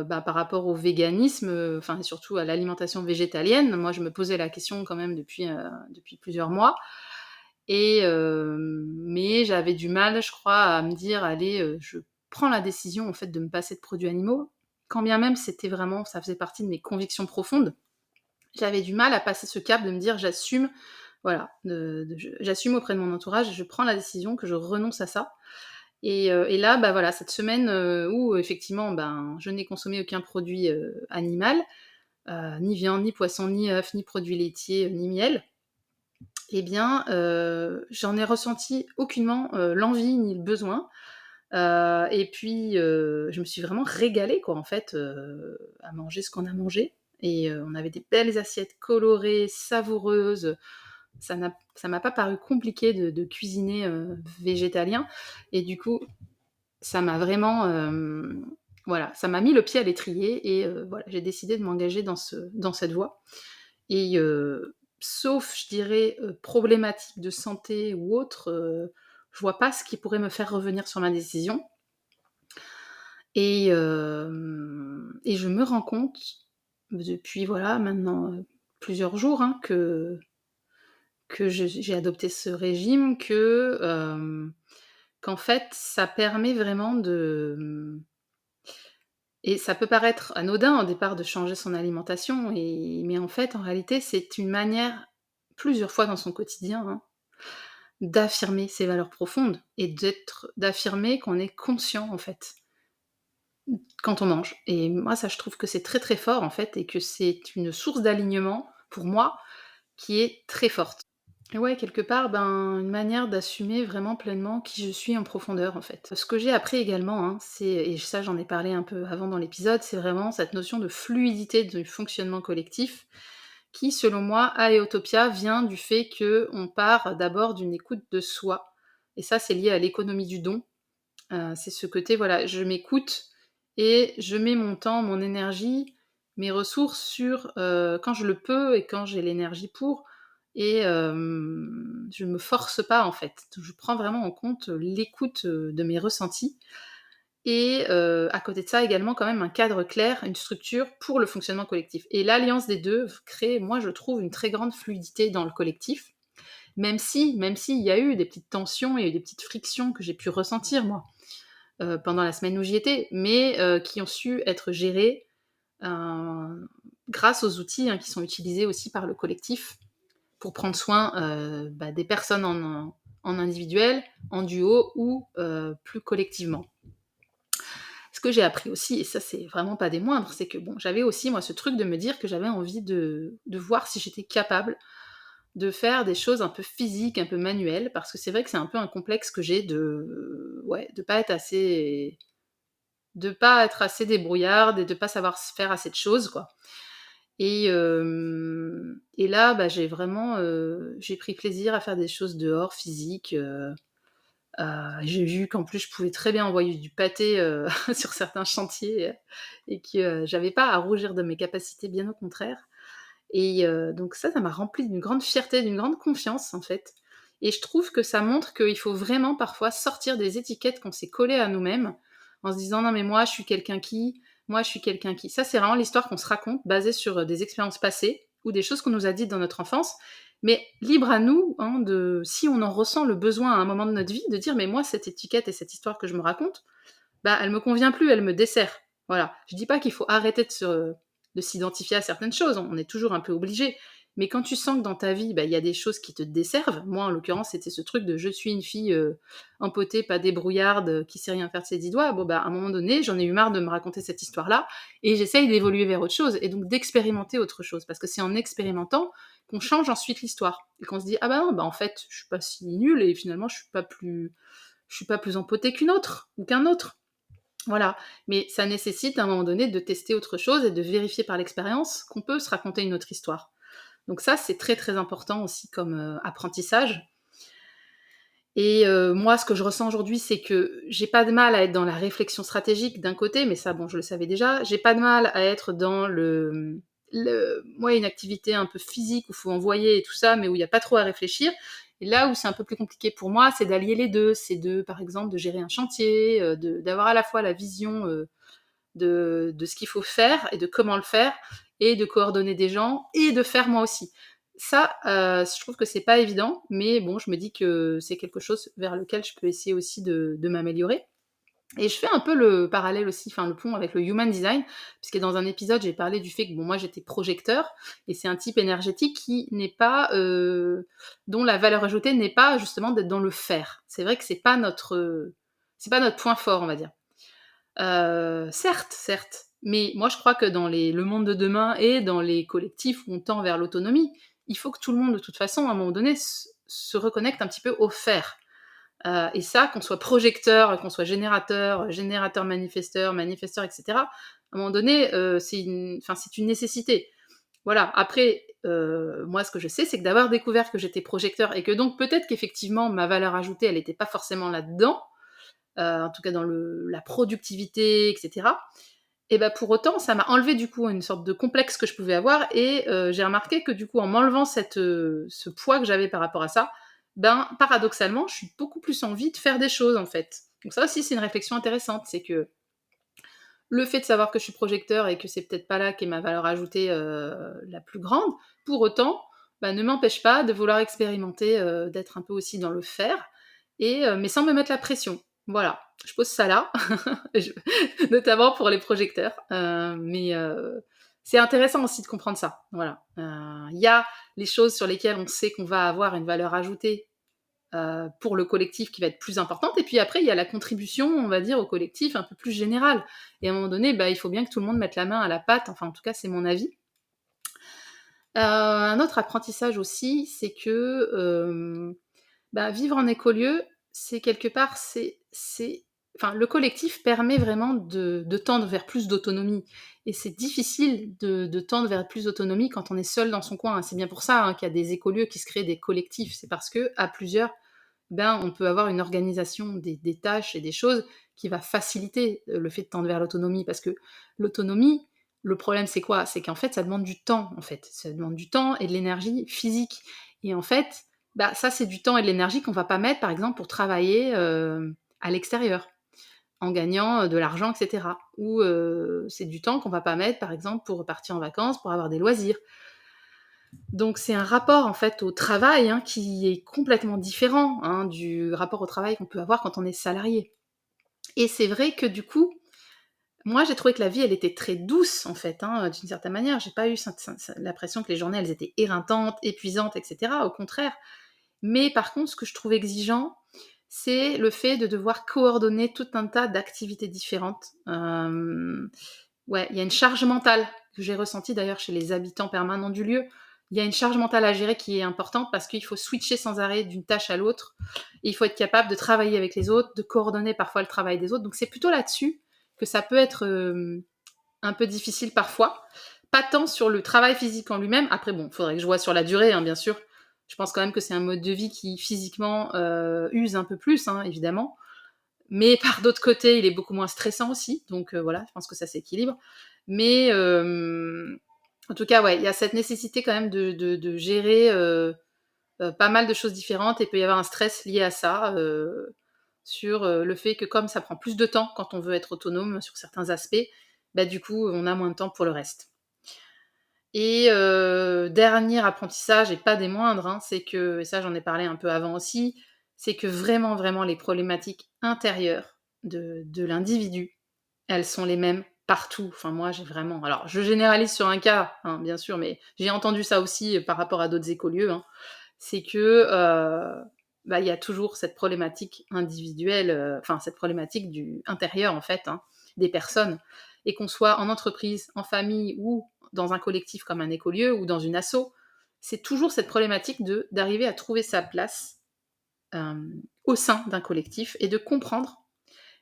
par rapport au véganisme, enfin, et surtout à l'alimentation végétalienne, moi, je me posais la question quand même depuis plusieurs mois. Mais j'avais du mal, je crois, à me dire: «Allez, je prends la décision, en fait, de me passer de produits animaux». Quand bien même c'était vraiment ça faisait partie de mes convictions profondes, j'avais du mal à passer ce cap de me dire: «J'assume, voilà, j'assume auprès de mon entourage, je prends la décision que je renonce à ça». Et là, voilà, cette semaine, où effectivement, je n'ai consommé aucun produit, animal, ni viande, ni poisson, ni œufs, ni produits laitiers, ni miel. Eh bien, j'en ai ressenti aucunement, l'envie ni le besoin, et puis, je me suis vraiment régalée quoi, en fait, à manger ce qu'on a mangé, et on avait des belles assiettes colorées, savoureuses. Ça m'a pas paru compliqué de cuisiner végétalien, et du coup, ça m'a vraiment, voilà, ça m'a mis le pied à l'étrier, et voilà, j'ai décidé de m'engager dans cette voie. Et sauf, je dirais, problématique de santé ou autre, je vois pas ce qui pourrait me faire revenir sur ma décision. Et je me rends compte, depuis voilà maintenant, plusieurs jours, hein, que j'ai adopté ce régime, qu'en fait ça permet vraiment et ça peut paraître anodin au départ de changer son alimentation, mais en fait en réalité c'est une manière, plusieurs fois dans son quotidien, hein, d'affirmer ses valeurs profondes et d'affirmer qu'on est conscient en fait quand on mange. Et moi ça je trouve que c'est très très fort en fait, et que c'est une source d'alignement pour moi qui est très forte. Et ouais, quelque part, ben, une manière d'assumer vraiment pleinement qui je suis en profondeur, en fait. Ce que j'ai appris également, hein, et ça j'en ai parlé un peu avant dans l'épisode, c'est vraiment cette notion de fluidité du fonctionnement collectif, qui, selon moi, à Eotopia, vient du fait qu'on part d'abord d'une écoute de soi. Et ça, c'est lié à l'économie du don. C'est ce côté, voilà, je m'écoute et je mets mon temps, mon énergie, mes ressources sur, quand je le peux et quand j'ai l'énergie pour, et je me force pas, en fait. Je prends vraiment en compte l'écoute, de mes ressentis, et à côté de ça, également, quand même un cadre clair, une structure pour le fonctionnement collectif. Et l'alliance des 2 crée, moi, je trouve, une très grande fluidité dans le collectif, même s'il y a eu des petites tensions, il y a eu des petites frictions que j'ai pu ressentir, moi, pendant la semaine où j'y étais, mais qui ont su être gérées grâce aux outils, hein, qui sont utilisés aussi par le collectif pour prendre soin des personnes en individuel, en duo ou plus collectivement. Ce que j'ai appris aussi, et ça c'est vraiment pas des moindres, c'est que bon, j'avais aussi moi ce truc de me dire que j'avais envie de voir si j'étais capable de faire des choses un peu physiques, un peu manuelles, parce que c'est vrai que c'est un peu un complexe que j'ai de pas être assez débrouillarde et de pas savoir faire assez de choses, quoi. Et là, bah, j'ai pris plaisir à faire des choses dehors, physiques. J'ai vu qu'en plus je pouvais très bien envoyer du pâté sur certains chantiers, et que j'avais pas à rougir de mes capacités, bien au contraire. Et donc ça m'a remplie d'une grande fierté, d'une grande confiance, en fait. Et je trouve que ça montre qu'il faut vraiment parfois sortir des étiquettes qu'on s'est collées à nous-mêmes, en se disant: «Non mais moi je suis quelqu'un qui, moi je suis quelqu'un qui». Ça, c'est vraiment l'histoire qu'on se raconte, basée sur, des expériences passées ou des choses qu'on nous a dites dans notre enfance. Mais libre à nous, hein, si on en ressent le besoin à un moment de notre vie, de dire: «Mais moi cette étiquette et cette histoire que je me raconte, bah, elle me convient plus, elle me dessert». Voilà. Je dis pas qu'il faut arrêter de s'identifier à certaines choses, on est toujours un peu obligé. Mais quand tu sens que dans ta vie, bah, il y a des choses qui te desservent, moi en l'occurrence c'était ce truc de je suis une fille empotée, pas débrouillarde, qui sait rien faire de ses 10 doigts, bon bah à un moment donné j'en ai eu marre de me raconter cette histoire-là, et j'essaye d'évoluer vers autre chose, et donc d'expérimenter autre chose, parce que c'est en expérimentant qu'on change ensuite l'histoire, et qu'on se dit ah bah non, bah en fait je suis pas si nulle, et finalement je suis pas plus empotée qu'une autre, ou qu'un autre. Voilà, mais ça nécessite à un moment donné de tester autre chose et de vérifier par l'expérience qu'on peut se raconter une autre histoire. Donc ça, c'est très, très important aussi comme, apprentissage. Et moi, ce que je ressens aujourd'hui, c'est que j'ai pas de mal à être dans la réflexion stratégique d'un côté, mais ça, bon, je le savais déjà. J'ai pas de mal à être dans une activité un peu physique où il faut envoyer et tout ça, mais où il y a pas trop à réfléchir. Et là où c'est un peu plus compliqué pour moi, c'est d'allier les 2. C'est par exemple, de gérer un chantier, d'avoir à la fois la vision, de ce qu'il faut faire et de comment le faire, et de coordonner des gens et de faire moi aussi. Ça, je trouve que c'est pas évident, mais bon, je me dis que c'est quelque chose vers lequel je peux essayer aussi de m'améliorer. Et je fais un peu le parallèle aussi, enfin le pont avec le human design, puisque dans un épisode j'ai parlé du fait que bon, moi j'étais projecteur, et c'est un type énergétique qui n'est pas, dont la valeur ajoutée n'est pas justement d'être dans le faire. C'est vrai que c'est pas notre point fort, on va dire. Certes, certes, mais moi je crois que dans le monde de demain et dans les collectifs où on tend vers l'autonomie, il faut que tout le monde, de toute façon, à un moment donné, se reconnecte un petit peu au faire. Et ça, qu'on soit projecteur, qu'on soit générateur, générateur manifesteur, manifesteur, etc., à un moment donné, c'est une nécessité. Voilà. Après, moi, ce que je sais, c'est que d'avoir découvert que j'étais projecteur et que donc peut-être qu'effectivement ma valeur ajoutée, elle n'était pas forcément là-dedans, en tout cas dans la productivité, etc. Et ben pour autant, ça m'a enlevé du coup une sorte de complexe que je pouvais avoir et j'ai remarqué que du coup, en m'enlevant ce poids que j'avais par rapport à ça, ben paradoxalement, je suis beaucoup plus envie de faire des choses en fait. Donc ça aussi, c'est une réflexion intéressante, c'est que le fait de savoir que je suis projecteur et que c'est peut-être pas là qu'est ma valeur ajoutée la plus grande, pour autant, bah, ne m'empêche pas de vouloir expérimenter, d'être un peu aussi dans le faire, mais sans me mettre la pression. Voilà, je pose ça là, notamment pour les projecteurs. C'est intéressant aussi de comprendre ça. Voilà. Il y a les choses sur lesquelles on sait qu'on va avoir une valeur ajoutée pour le collectif qui va être plus importante. Et puis après, il y a la contribution, on va dire, au collectif un peu plus générale. Et à un moment donné, bah, il faut bien que tout le monde mette la main à la pâte. Enfin, en tout cas, c'est mon avis. Un autre apprentissage aussi, c'est que vivre en écolieu, c'est quelque part, enfin, le collectif permet vraiment de tendre vers plus d'autonomie. Et c'est difficile de tendre vers plus d'autonomie quand on est seul dans son coin. C'est bien pour ça qu'il y a des écolieux qui se créent des collectifs. C'est parce que à plusieurs, on peut avoir une organisation des tâches et des choses qui va faciliter le fait de tendre vers l'autonomie. Parce que l'autonomie, le problème c'est quoi? C'est qu'en fait, ça demande du temps, en fait. Ça demande du temps et de l'énergie physique. Et en fait, ça, c'est du temps et de l'énergie qu'on va pas mettre, par exemple, pour travailler à l'extérieur, en gagnant de l'argent, etc. Ou c'est du temps qu'on va pas mettre, par exemple, pour partir en vacances, pour avoir des loisirs. Donc c'est un rapport en fait au travail qui est complètement différent du rapport au travail qu'on peut avoir quand on est salarié. Et c'est vrai que du coup, moi j'ai trouvé que la vie elle était très douce en fait, d'une certaine manière. J'ai pas eu l'impression que les journées elles étaient éreintantes, épuisantes, etc. Au contraire. Mais par contre, ce que je trouve exigeant, c'est le fait de devoir coordonner tout un tas d'activités différentes. Ouais, il y a une charge mentale que j'ai ressentie d'ailleurs chez les habitants permanents du lieu. Il y a une charge mentale à gérer qui est importante parce qu'il faut switcher sans arrêt d'une tâche à l'autre. Et il faut être capable de travailler avec les autres, de coordonner parfois le travail des autres. Donc c'est plutôt là-dessus que ça peut être un peu difficile parfois. Pas tant sur le travail physique en lui-même. Après, bon, il faudrait que je vois sur la durée, bien sûr. Je pense quand même que c'est un mode de vie qui physiquement use un peu plus, évidemment. Mais par d'autre côté, il est beaucoup moins stressant aussi. Donc voilà, je pense que ça s'équilibre. Mais en tout cas, ouais, il y a cette nécessité quand même de gérer pas mal de choses différentes et il peut y avoir un stress lié à ça, sur le fait que comme ça prend plus de temps quand on veut être autonome sur certains aspects, du coup, on a moins de temps pour le reste. Et dernier apprentissage, et pas des moindres, c'est que, et ça j'en ai parlé un peu avant aussi, c'est que vraiment, vraiment les problématiques intérieures de l'individu, elles sont les mêmes partout. Enfin moi j'ai vraiment... Alors je généralise sur un cas, bien sûr, mais j'ai entendu ça aussi par rapport à d'autres écolieux, c'est que il y a toujours cette problématique individuelle, cette problématique du intérieur en fait, des personnes. Et qu'on soit en entreprise, en famille ou dans un collectif comme un écolieu ou dans une asso, c'est toujours cette problématique d'arriver à trouver sa place au sein d'un collectif et de comprendre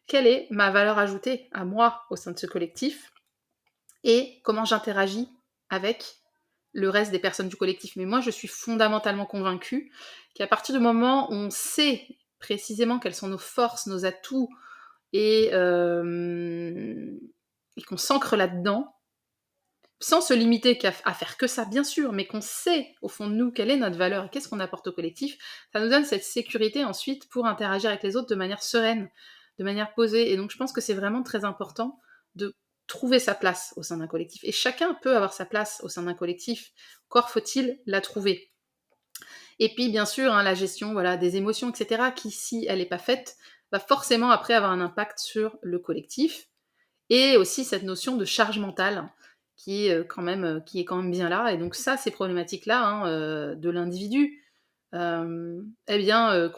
quelle est ma valeur ajoutée à moi au sein de ce collectif et comment j'interagis avec le reste des personnes du collectif. Mais moi, je suis fondamentalement convaincue qu'à partir du moment où on sait précisément quelles sont nos forces, nos atouts, et qu'on s'ancre là-dedans, sans se limiter à faire que ça, bien sûr, mais qu'on sait au fond de nous quelle est notre valeur et qu'est-ce qu'on apporte au collectif, ça nous donne cette sécurité ensuite pour interagir avec les autres de manière sereine, de manière posée. Et donc je pense que c'est vraiment très important de trouver sa place au sein d'un collectif. Et chacun peut avoir sa place au sein d'un collectif, encore faut-il la trouver. Et puis bien sûr, la gestion des émotions, etc., qui, si elle n'est pas faite, va forcément après avoir un impact sur le collectif. Et aussi cette notion de charge mentale qui est quand même bien là. Et donc ça, ces problématiques-là de l'individu, qu'on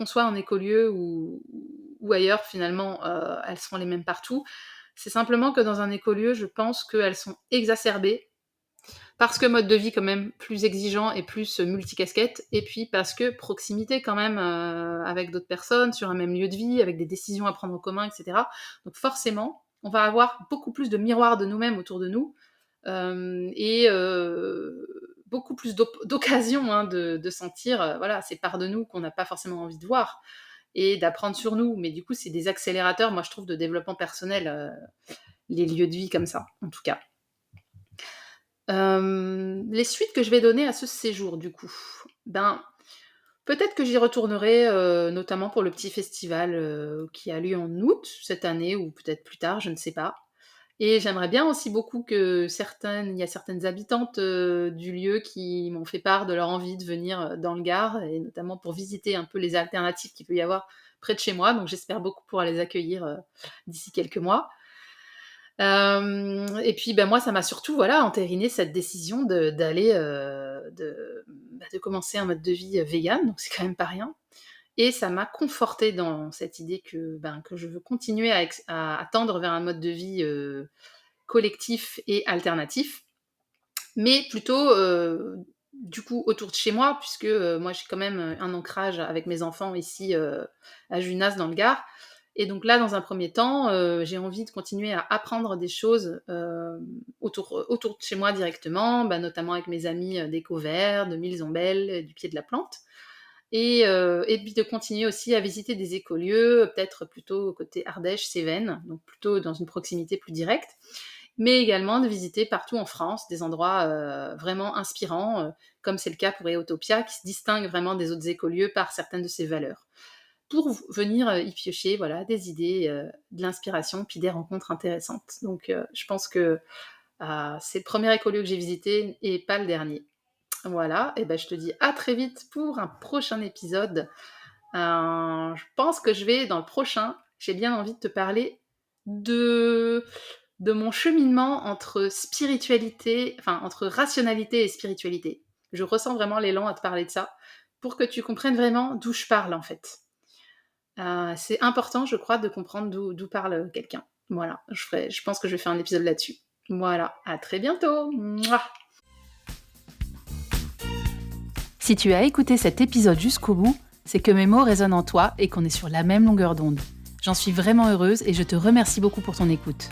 soit en écolieu ou ailleurs, finalement, elles sont les mêmes partout. C'est simplement que dans un écolieu, je pense qu'elles sont exacerbées parce que mode de vie quand même plus exigeant et plus multicasquette, et puis parce que proximité quand même avec d'autres personnes, sur un même lieu de vie, avec des décisions à prendre en commun, etc. Donc forcément, on va avoir beaucoup plus de miroirs de nous-mêmes autour de nous, et beaucoup plus d'occasions de sentir voilà, ces parts de nous qu'on n'a pas forcément envie de voir, et d'apprendre sur nous. Mais du coup, c'est des accélérateurs, moi je trouve, de développement personnel, les lieux de vie comme ça, en tout cas. Les suites que je vais donner à ce séjour, du coup, ben, peut-être que j'y retournerai, notamment pour le petit festival qui a lieu en août cette année, ou peut-être plus tard, je ne sais pas. Et j'aimerais bien aussi beaucoup il y a certaines habitantes du lieu qui m'ont fait part de leur envie de venir dans le Gard, et notamment pour visiter un peu les alternatives qu'il peut y avoir près de chez moi. Donc j'espère beaucoup pouvoir les accueillir d'ici quelques mois. Et puis ben, moi, ça m'a surtout entériné cette décision de commencer un mode de vie vegan, donc c'est quand même pas rien. Et ça m'a confortée dans cette idée que je veux continuer à tendre vers un mode de vie collectif et alternatif, mais plutôt du coup autour de chez moi, puisque moi j'ai quand même un ancrage avec mes enfants ici à Junas dans le Gard. Et donc là, dans un premier temps, j'ai envie de continuer à apprendre des choses autour de chez moi directement, notamment avec mes amis d'Éco-Vert, de Mille-Ombelles, du Pied de la Plante. Et puis de continuer aussi à visiter des écolieux, peut-être plutôt côté Ardèche, Cévennes, donc plutôt dans une proximité plus directe, mais également de visiter partout en France des endroits vraiment inspirants, comme c'est le cas pour Eotopia, qui se distingue vraiment des autres écolieux par certaines de ses valeurs, pour venir y piocher des idées, de l'inspiration, puis des rencontres intéressantes. Donc je pense que c'est le premier écolieu que j'ai visité et pas le dernier. Voilà, et je te dis à très vite pour un prochain épisode. Je pense que dans le prochain, j'ai bien envie de te parler de mon cheminement entre entre rationalité et spiritualité. Je ressens vraiment l'élan à te parler de ça, pour que tu comprennes vraiment d'où je parle en fait. C'est important, je crois, de comprendre d'où parle quelqu'un. Voilà, je pense que je vais faire un épisode là-dessus. Voilà, à très bientôt. Mouah. Si tu as écouté cet épisode jusqu'au bout, c'est que mes mots résonnent en toi et qu'on est sur la même longueur d'onde. J'en suis vraiment heureuse et je te remercie beaucoup pour ton écoute.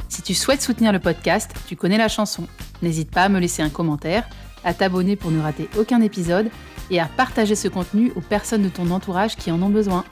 Si tu souhaites soutenir le podcast, tu connais la chanson. N'hésite pas à me laisser un commentaire, à t'abonner pour ne rater aucun épisode et à partager ce contenu aux personnes de ton entourage qui en ont besoin.